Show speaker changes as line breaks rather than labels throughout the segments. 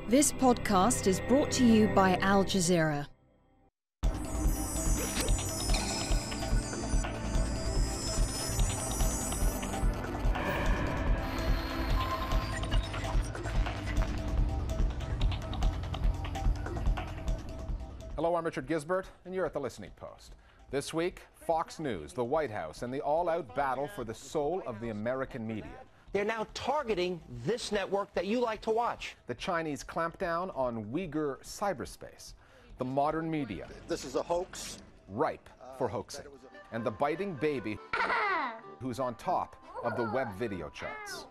This podcast is brought to you by Al Jazeera.
Hello, I'm Richard Gisbert, and you're at The Listening Post. This week, Fox News, the White House, and the all-out battle for the soul of the American media.
They're now targeting this network that you like to watch.
The Chinese clampdown on Uyghur cyberspace. The modern media.
This is a hoax.
Ripe for hoaxing. And the biting baby who's on top of the web video charts.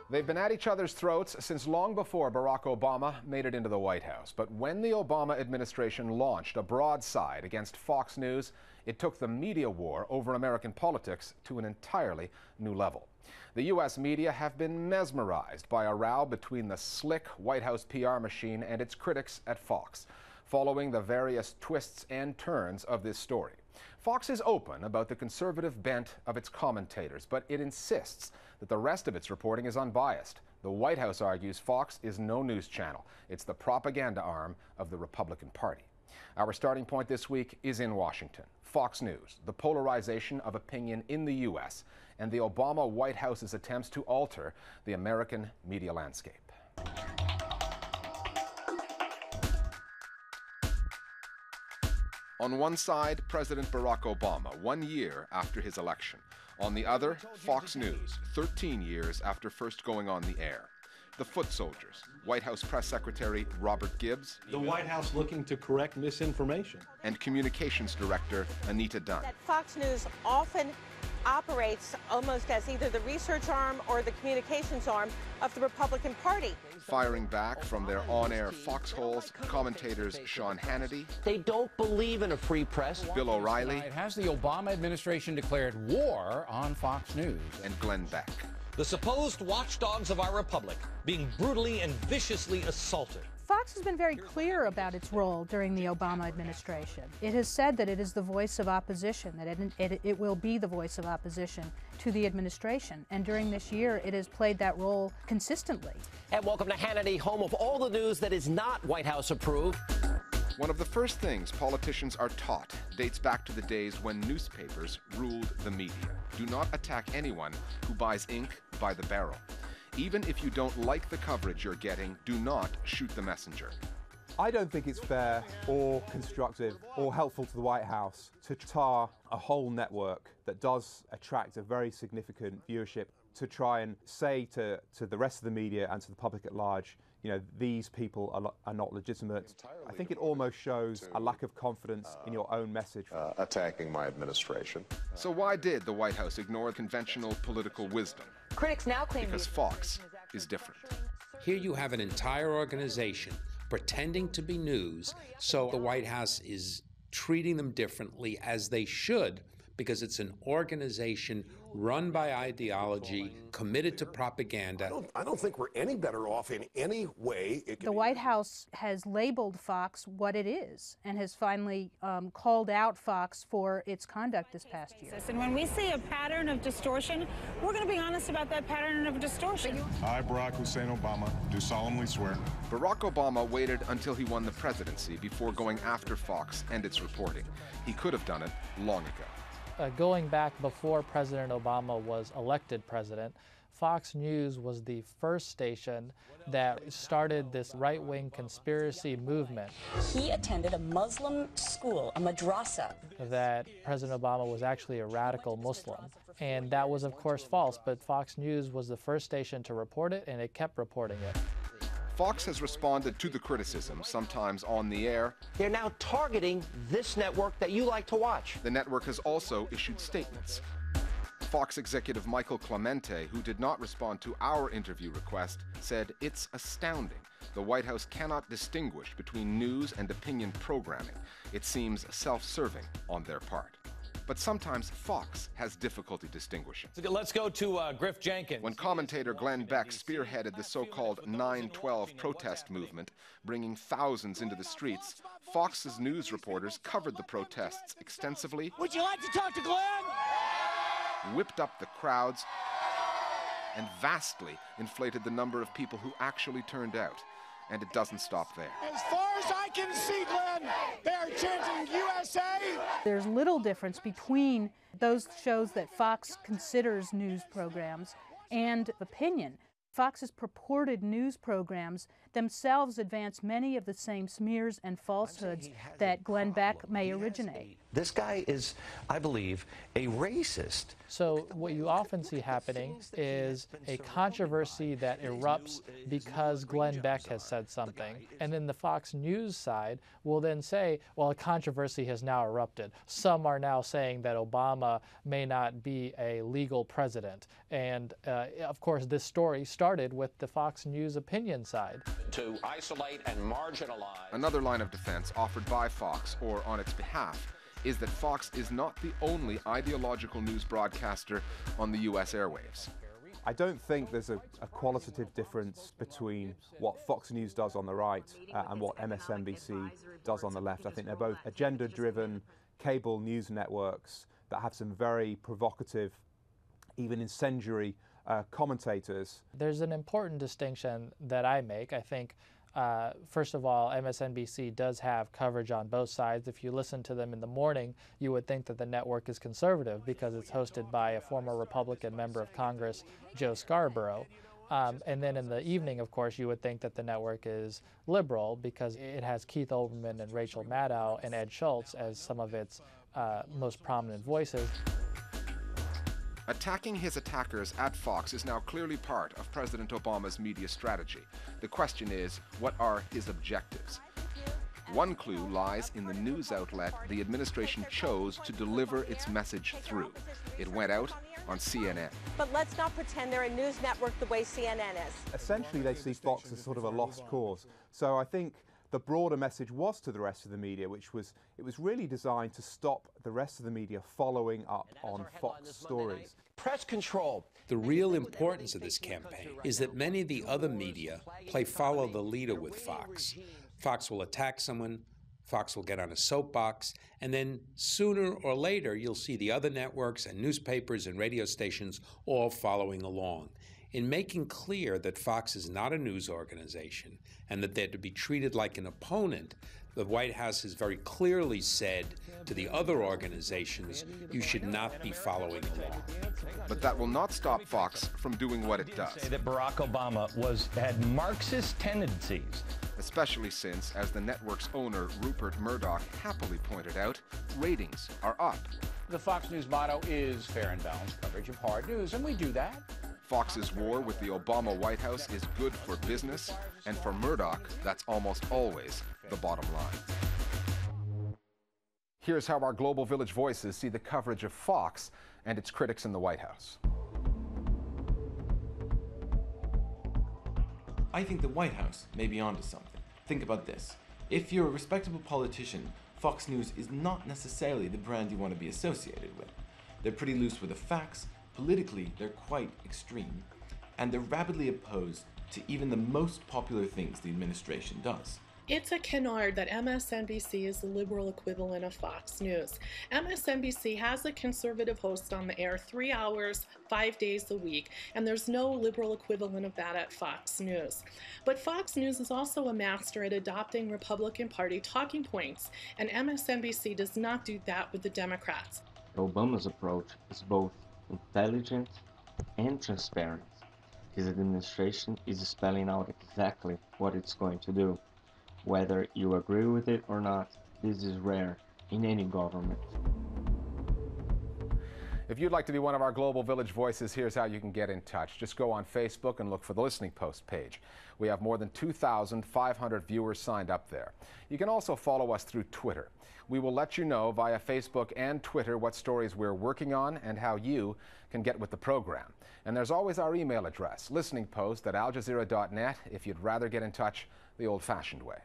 They've been at each other's throats since long before Barack Obama made it into the White House. But when the Obama administration launched a broadside against Fox News, it took the media war over American politics to an entirely new level. The U.S. media have been mesmerized by a row between the slick White House PR machine and its critics at Fox, following the various twists and turns of this story. Fox is open about the conservative bent of its commentators, but it insists that the rest of its reporting is unbiased. The White House argues Fox is no news channel. It's the propaganda arm of the Republican Party. Our starting point this week is in Washington. Fox News, the polarization of opinion in the U.S., and the Obama White House's attempts to alter the American media landscape. On one side, President Barack Obama, 1 year after his election. On the other, Fox News, 13 years after first going on the air. The foot soldiers, White House Press Secretary Robert Gibbs.
The White House looking to correct misinformation.
And Communications Director Anita Dunn.
That Fox News often operates almost as either the research arm or the communications arm of the Republican Party.
Firing back from their on-air foxholes, commentators Sean Hannity.
They don't believe in a free press.
Bill O'Reilly.
Has the Obama administration declared war on Fox News?
And Glenn Beck.
The supposed watchdogs of our republic being brutally and viciously assaulted.
Fox has been very clear about its role during the Obama administration. It has said that it is the voice of opposition, that it will be the voice of opposition to the administration. And during this year, it has played that role consistently.
And welcome to Hannity, home of all the news that is not White House approved.
One of the first things politicians are taught dates back to the days when newspapers ruled the media. Do not attack anyone who buys ink by the barrel. Even if you don't like the coverage you're getting, do not shoot the messenger.
I don't think it's fair or constructive or helpful to the White House to tar a whole network that does attract a very significant viewership, to try and say to the rest of the media and to the public at large, you know, these people are not legitimate. I think it almost shows a lack of confidence in your own message.
Attacking my administration.
So why did the White House ignore conventional political wisdom?
Critics now claim
because Fox is different.
Here you have an entire organization pretending to be news, so the White House is treating them differently, as they should, because it's an organization run by ideology, committed to propaganda.
I don't think we're any better off in any way.
The White House has labeled Fox what it is and has finally called out Fox for its conduct this past year.
And when we see a pattern of distortion, we're going to be honest about that pattern of distortion.
I, Barack Hussein Obama, do solemnly swear.
Barack Obama waited until he won the presidency before going after Fox and its reporting. He could have done it long ago.
Going back before President Obama was elected president, Fox News was the first station that started this right-wing conspiracy movement.
He attended a Muslim school, a madrasa.
That President Obama was actually a radical Muslim. And that was, of course, false, but Fox News was the first station to report it, and it kept reporting it.
Fox has responded to the criticism, sometimes on the air.
They're now targeting this network that you like to watch.
The network has also issued statements. Fox executive Michael Clemente, who did not respond to our interview request, said it's astounding. The White House cannot distinguish between news and opinion programming. It seems self-serving on their part. But sometimes Fox has difficulty distinguishing.
Let's go to Griff Jenkins.
When commentator Glenn Beck spearheaded the so-called 9/12 protest movement, bringing thousands into the streets, Fox's news reporters covered the protests extensively.
Would you like to talk to Glenn?
Whipped up the crowds and vastly inflated the number of people who actually turned out. And it doesn't stop there.
As far as I can see, Glenn, they're chanting USA.
There's little difference between those shows that Fox considers news programs and opinion. Fox's purported news programs themselves advance many of the same smears and falsehoods that Glenn Beck may originate.
This guy is, I believe, a racist.
So what you often see happening is a controversy that erupts because Glenn Beck has said something. And then the Fox News side will then say, well, a controversy has now erupted. Some are now saying that Obama may not be a legal president. And of course, this story started with the Fox News opinion side.
To isolate and marginalize.
Another line of defense offered by Fox, or on its behalf, is that Fox is not the only ideological news broadcaster on the U.S. airwaves.
I don't think there's a qualitative difference between what Fox News does on the right and what MSNBC does on the left. I think they're both agenda-driven cable news networks that have some very provocative, even incendiary commentators.
There's an important distinction that I make. I think, first of all, MSNBC does have coverage on both sides. If you listen to them in the morning, you would think that the network is conservative because it's hosted by a former Republican member of Congress, Joe Scarborough. And then in the evening, of course, you would think that the network is liberal because it has Keith Olbermann and Rachel Maddow and Ed Schultz as some of its most prominent voices.
Attacking his attackers at Fox is now clearly part of President Obama's media strategy. The question is, what are his objectives? One clue lies in the news outlet the administration chose to deliver its message through. It went out on CNN.
But let's not pretend they're a news network the way CNN is.
Essentially, they see Fox as sort of a lost cause. So I think the broader message was to the rest of the media, which was, it was really designed to stop the rest of the media following up on Fox stories.
Press control.
The real importance of this campaign is that many of the other media play follow the leader with Fox. Fox will attack someone, Fox will get on a soapbox, and then sooner or later you'll see the other networks and newspapers and radio stations all following along. In making clear that Fox is not a news organization and that they're to be treated like an opponent, the White House has very clearly said to the other organizations, you should not be following along.
But that will not stop Fox from doing what it does.
Say that Barack Obama had Marxist tendencies.
Especially since, as the network's owner, Rupert Murdoch, happily pointed out, ratings are up.
The Fox News motto is fair and balanced coverage of hard news, and we do that.
Fox's war with the Obama White House is good for business, and for Murdoch, that's almost always the bottom line. Here's how our Global Village voices see the coverage of Fox and its critics in the White House.
I think the White House may be onto something. Think about this. If you're a respectable politician, Fox News is not necessarily the brand you want to be associated with. They're pretty loose with the facts. Politically, they're quite extreme, and they're rabidly opposed to even the most popular things the administration does.
It's a canard that MSNBC is the liberal equivalent of Fox News. MSNBC has a conservative host on the air 3 hours, 5 days a week, and there's no liberal equivalent of that at Fox News. But Fox News is also a master at adopting Republican Party talking points, and MSNBC does not do that with the Democrats.
Obama's approach is both intelligent and transparent. His administration is spelling out exactly what it's going to do. Whether you agree with it or not, this is rare in any government.
If you'd like to be one of our Global Village voices, here's how you can get in touch. Just go on Facebook and look for the Listening Post page. We have more than 2,500 viewers signed up there. You can also follow us through Twitter. We will let you know via Facebook and Twitter what stories we're working on and how you can get with the program. And there's always our email address, listeningpost@aljazeera.net, if you'd rather get in touch the old-fashioned way.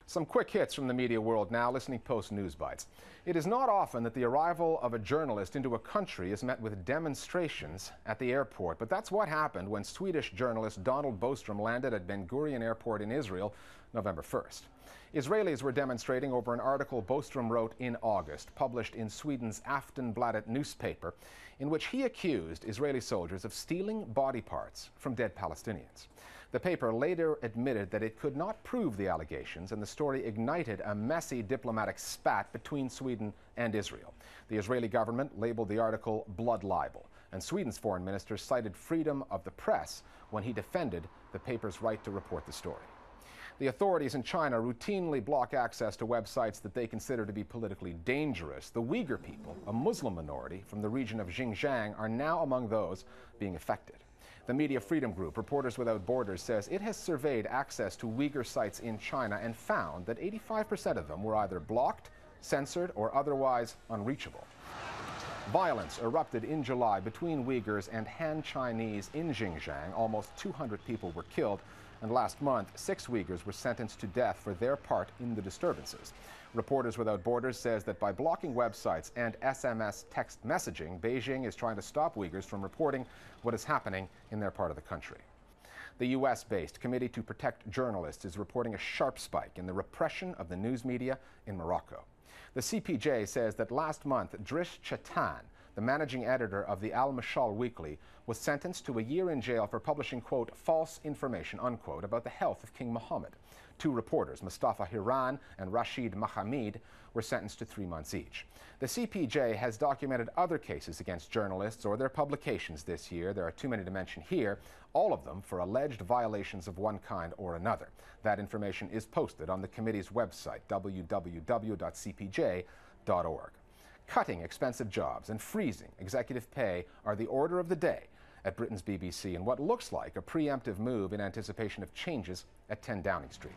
Some quick hits from the media world now, Listening Post News Bites. It is not often that the arrival of a journalist into a country is met with demonstrations at the airport, but that's what happened when Swedish journalist Donald Boström landed at Ben Gurion Airport in Israel November 1st. Israelis were demonstrating over an article Bostrom wrote in August, published in Sweden's Aftonbladet newspaper, in which he accused Israeli soldiers of stealing body parts from dead Palestinians. The paper later admitted that it could not prove the allegations, and the story ignited a messy diplomatic spat between Sweden and Israel. The Israeli government labeled the article blood libel, and Sweden's foreign minister cited freedom of the press when he defended the paper's right to report the story. The authorities in China routinely block access to websites that they consider to be politically dangerous. The Uyghur people, a Muslim minority from the region of Xinjiang, are now among those being affected. The media freedom group Reporters Without Borders says it has surveyed access to Uyghur sites in China and found that 85% of them were either blocked, censored, or otherwise unreachable. Violence erupted in July between Uyghurs and Han Chinese in Xinjiang. Almost 200 people were killed. And last month, 6 Uyghurs were sentenced to death for their part in the disturbances. Reporters Without Borders says that by blocking websites and SMS text messaging, Beijing is trying to stop Uyghurs from reporting what is happening in their part of the country. The US-based Committee to Protect Journalists is reporting a sharp spike in the repression of the news media in Morocco. The CPJ says that last month, Drish Chatan, the managing editor of the Al Mashal Weekly, was sentenced to a year in jail for publishing, quote, false information, unquote, about the health of King Mohammed. 2 reporters, Mustafa Hiran and Rashid Mahamid, were sentenced to 3 months each. The CPJ has documented other cases against journalists or their publications this year. There are too many to mention here, all of them for alleged violations of one kind or another. That information is posted on the committee's website, www.cpj.org. Cutting expensive jobs and freezing executive pay are the order of the day at Britain's BBC in what looks like a preemptive move in anticipation of changes at 10 Downing Street.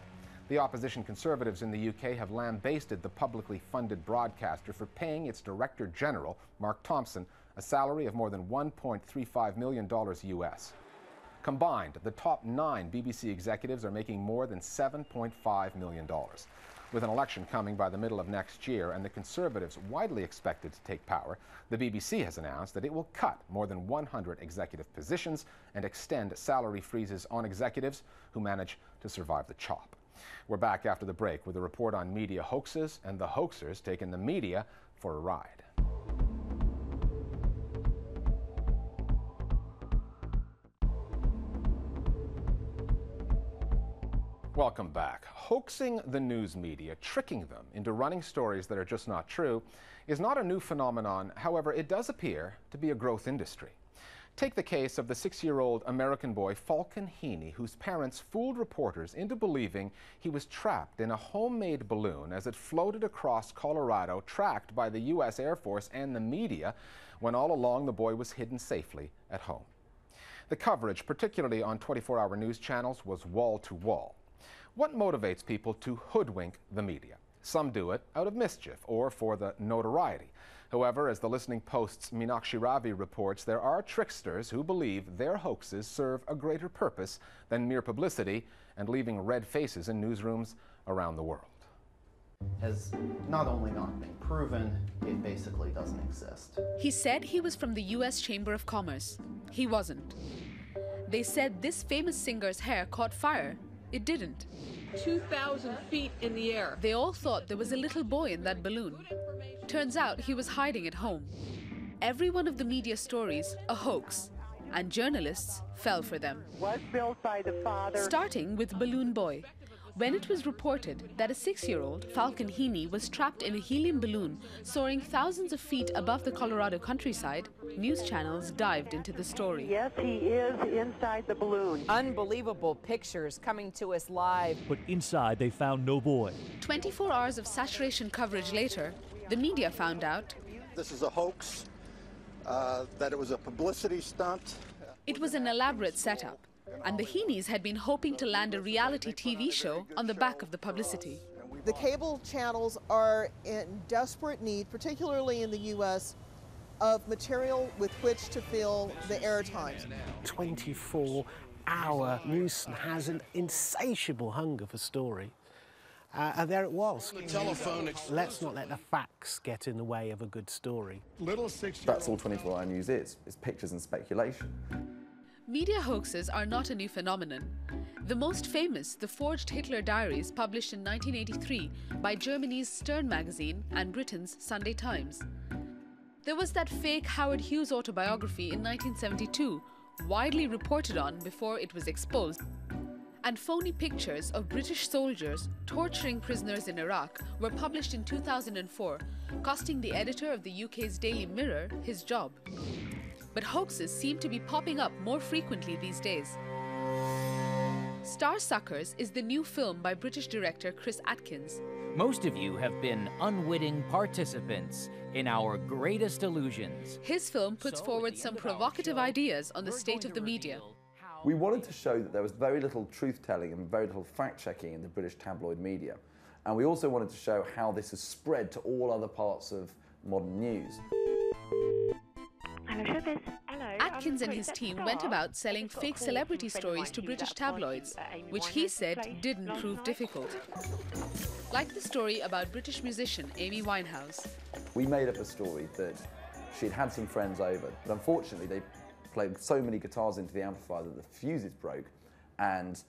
The opposition Conservatives in the UK have lambasted the publicly funded broadcaster for paying its Director General, Mark Thompson, a salary of more than $1.35 million US. Combined, the top 9 BBC executives are making more than $7.5 million. With an election coming by the middle of next year and the Conservatives widely expected to take power, the BBC has announced that it will cut more than 100 executive positions and extend salary freezes on executives who manage to survive the chop. We're back after the break with a report on media hoaxes and the hoaxers taking the media for a ride. Welcome back. Hoaxing the news media, tricking them into running stories that are just not true, is not a new phenomenon. However, it does appear to be a growth industry. Take the case of the 6-year-old American boy Falcon Heaney, whose parents fooled reporters into believing he was trapped in a homemade balloon as it floated across Colorado, tracked by the U.S. Air Force and the media, when all along the boy was hidden safely at home. The coverage, particularly on 24-hour news channels, was wall-to-wall. What motivates people to hoodwink the media? Some do it out of mischief or for the notoriety. However, as the Listening Post's Meenakshi Ravi reports, there are tricksters who believe their hoaxes serve a greater purpose than mere publicity and leaving red faces in newsrooms around the world.
Has not only not been proven, it basically doesn't exist.
He said he was from the U.S. Chamber of Commerce. He wasn't. They said this famous singer's hair caught fire. It didn't.
2,000 feet in the air.
They all thought there was a little boy in that balloon. Turns out he was hiding at home. Every one of the media stories a hoax, and journalists fell for them.
Was built by the father.
Starting with Balloon Boy. When it was reported that a 6-year-old, Falcon Heaney, was trapped in a helium balloon soaring thousands of feet above the Colorado countryside, news channels dived into the story.
Yes, he is inside the balloon.
Unbelievable pictures coming to us live.
But inside they found no boy.
24 hours of saturation coverage later, the media found out
this is a hoax, that it was a publicity stunt.
It was an elaborate setup, and the Heeneys had been hoping to land a reality TV show on the back of the publicity.
The cable channels are in desperate need, particularly in the U.S., of material with which to fill the airtime.
24-hour news has an insatiable hunger for story. And there it was. Let's not let the facts get in the way of a good story.
That's all 24-hour news is pictures and speculation.
Media hoaxes are not a new phenomenon. The most famous, the forged Hitler diaries published in 1983 by Germany's Stern magazine and Britain's Sunday Times. There was that fake Howard Hughes autobiography in 1972, widely reported on before it was exposed. And phony pictures of British soldiers torturing prisoners in Iraq were published in 2004, costing the editor of the UK's Daily Mirror his job. But hoaxes seem to be popping up more frequently these days. Star Suckers is the new film by British director Chris Atkins.
Most of you have been unwitting participants in our greatest illusions.
His film puts forward some provocative ideas on the state of the media.
We wanted to show that there was very little truth-telling and very little fact-checking in the British tabloid media. And we also wanted to show how this has spread to all other parts of modern news.
Hello, Showbiz. Hello.
Atkins and his team went about selling fake celebrity stories to British tabloids, which he said didn't prove difficult. Like the story about British musician Amy Winehouse.
We made up a story that she'd had some friends over, but unfortunately they played so many guitars into the amplifier that the fuses broke and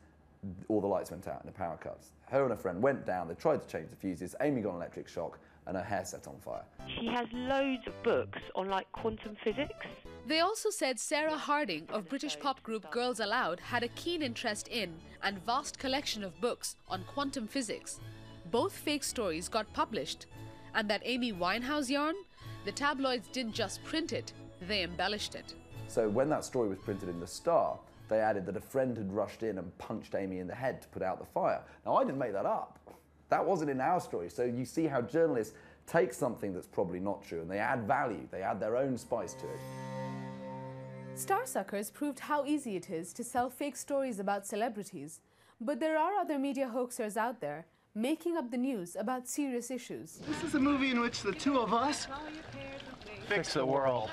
all the lights went out in the power cuts. Her and her friend went down, they tried to change the fuses, Amy got an electric shock and her hair set on fire.
She has loads of books on like quantum physics.
They also said Sarah Harding of British pop group Girls Aloud had a keen interest in and vast collection of books on quantum physics. Both fake stories got published, and that Amy Winehouse yarn, the tabloids didn't just print it, they embellished it.
So when that story was printed in The Star, they added that a friend had rushed in and punched Amy in the head to put out the fire. Now, I didn't make that up. That wasn't in our story. So you see how journalists take something that's probably not true and they add value, they add their own spice to it.
Star Suckers proved how easy it is to sell fake stories about celebrities. But there are other media hoaxers out there making up the news about serious issues.
This is a movie in which the two of us fix the world.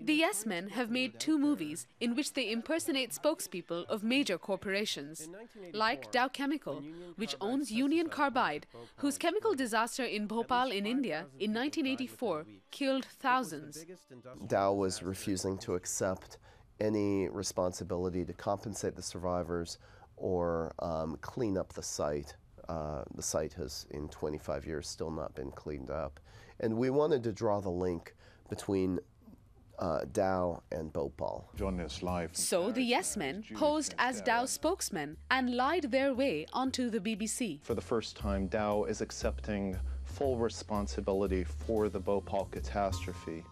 The Yes Men have made 2 movies in which they impersonate spokespeople of major corporations, like Dow Chemical, which owns Union Carbide, whose chemical disaster in Bhopal in India in 1984 killed thousands.
Dow was refusing to accept any responsibility to compensate the survivors or clean up the site. The site has, in 25 years, still not been cleaned up. And we wanted to draw the link between Dow and Bhopal.
Joining us live.
So the Yes Men posed as Dow's spokesmen and lied their way onto the BBC.
For the first time, Dow is accepting full responsibility for the Bhopal catastrophe.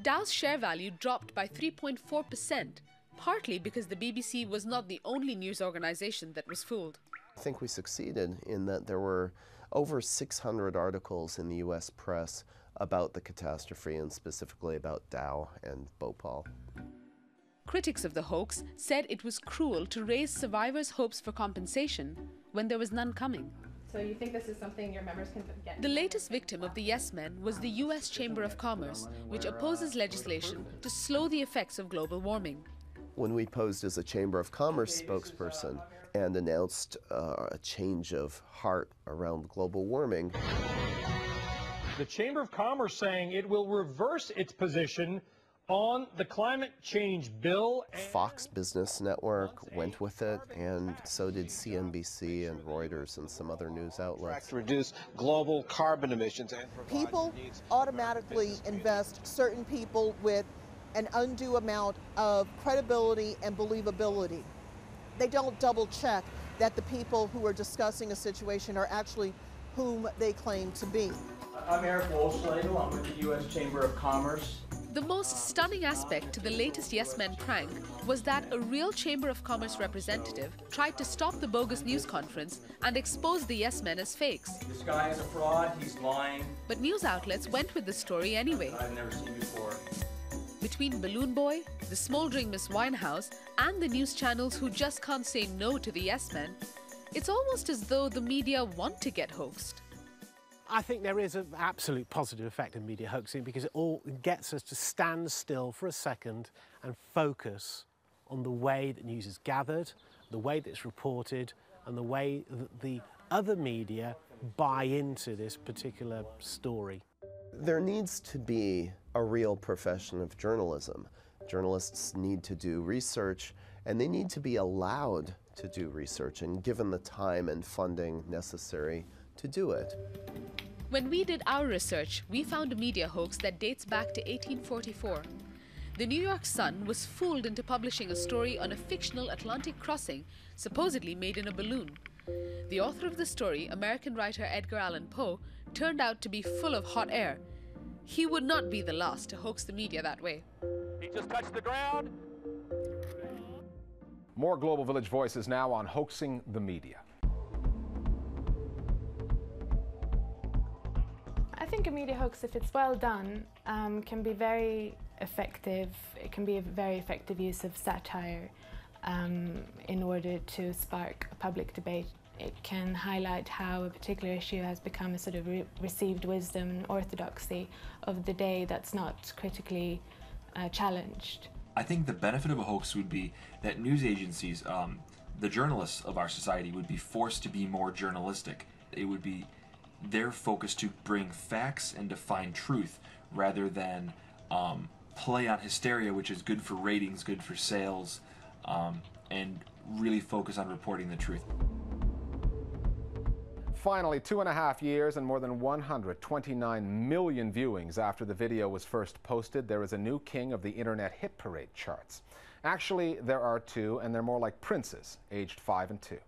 Dow's share value dropped by 3.4%, partly because the BBC was not the only news organization that was fooled.
I think we succeeded in that there were over 600 articles in the US press about the catastrophe and specifically about Dow and Bhopal.
Critics of the hoax said it was cruel to raise survivors' hopes for compensation when there was none coming.
So you think this is something your members can get?
The latest victim of the Yes Men was the US Chamber of Commerce, which opposes legislation to slow the effects of global warming.
When we posed as a Chamber of Commerce spokesperson and announced a change of heart around global warming,
the Chamber of Commerce saying it will reverse its position on the climate change bill.
Fox Business Network went with it, and so did CNBC and Reuters and some other news outlets.
To reduce global carbon emissions and
people automatically invest certain people with an undue amount of credibility and believability. They don't double check that the people who are discussing a situation are actually whom they claim to be.
I'm Eric Wolfsladel. I'm with the U.S. Chamber of Commerce.
The most stunning aspect to the latest Yes Men prank was that a real Chamber of Commerce representative tried to stop the bogus news conference and expose the Yes Men as fakes.
This guy is a fraud. He's lying.
But news outlets went with the story anyway.
I've never seen before.
Between Balloon Boy, the smoldering Miss Winehouse, and the news channels who just can't say no to the Yes Men, it's almost as though the media want to get hoaxed.
I think there is an absolute positive effect in media hoaxing because it all gets us to stand still for a second and focus on the way that news is gathered, the way that it's reported, and the way that the other media buy into this particular story.
There needs to be a real profession of journalism. Journalists need to do research, and they need to be allowed to do research and given the time and funding necessary to do it.
When we did our research, we found a media hoax that dates back to 1844. The New York Sun was fooled into publishing a story on a fictional Atlantic crossing, supposedly made in a balloon. The author of the story, American writer Edgar Allan Poe, turned out to be full of hot air. He would not be the last to hoax the media that way.
He just touched the ground.
More Global Village Voices now on hoaxing the media.
I think a media hoax, if it's well done, can be very effective. It can be a very effective use of satire in order to spark a public debate. It can highlight how a particular issue has become a sort of received wisdom and orthodoxy of the day that's not critically challenged.
I think the benefit of a hoax would be that news agencies, the journalists of our society, would be forced to be more journalistic. It would be their focus to bring facts and to find truth rather than play on hysteria, which is good for ratings, good for sales, and really focus on reporting the truth.
Finally, 2.5 years and more than 129 million viewings after the video was first posted, there is a new king of the internet hit parade charts. Actually, there are two, and they're more like princes, aged 5 and 2.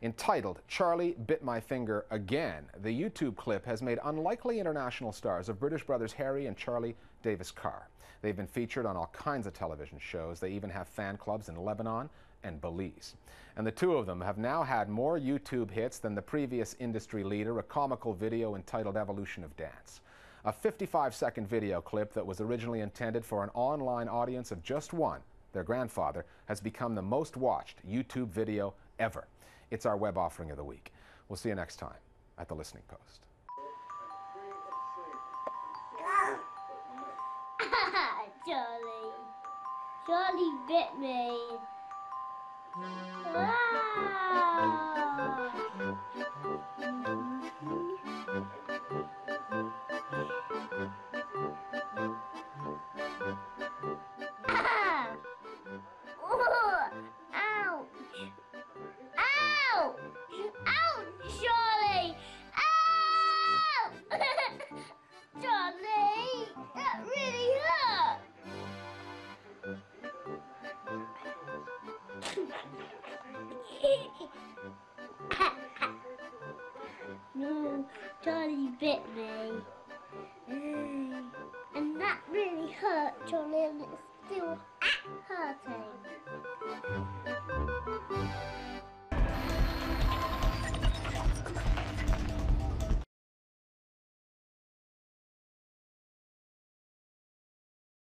Entitled Charlie Bit My Finger Again, the YouTube clip has made unlikely international stars of British brothers Harry and Charlie Davis-Carr. They've been featured on all kinds of television shows. They even have fan clubs in Lebanon and Belize. And the two of them have now had more YouTube hits than the previous industry leader, a comical video entitled Evolution of Dance. A 55-second video clip that was originally intended for an online audience of just one, their grandfather, has become the most watched YouTube video ever. It's our web offering of the week. We'll see you next time at The Listening Post.
Charlie bit me. No, Charlie bit me. And that really hurt, Charlie, and it's still hurting.